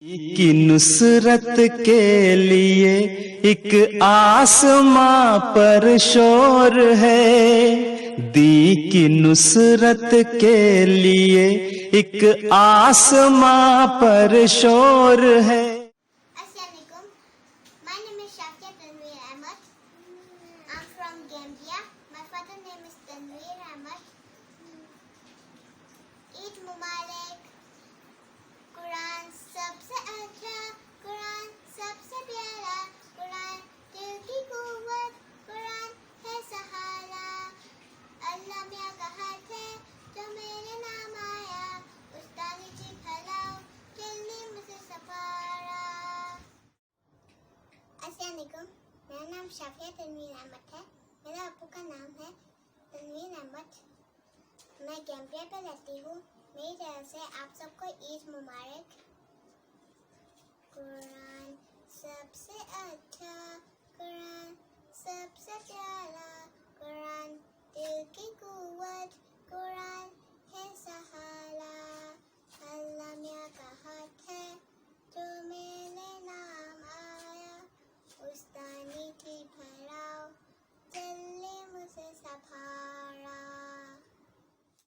की नुसरत के लिए एक आसमां पर शोर है। दी की नुसरत के लिए एक आसमां पर शोर है। Assalamualaikum. My name is Shafia Tanveer Ahmed. I'm from Gambia. My father's name is Tanveer Ahmed. Eid Mubarak. Quran सबसे अच्छा, कुरान सबसे प्यारा, कुरान दिल की कुव्वत, कुरान है सहारा। अल्लाह मियां का हाथ है जो मेरे नाम आया, उस ताली की फैलाओ जल्दी मुझे सफारा। अस्सलामुअलैकुम, मेरा नाम शाफिया तनवीर अहमद है। मेरा अब्बू का नाम है तनवीर अहमद। मैं गैम्बिया पे रहती हूँ। मेरी तरफ से आप सबको ईद मुबारक। कुरान सबसे अच्छा,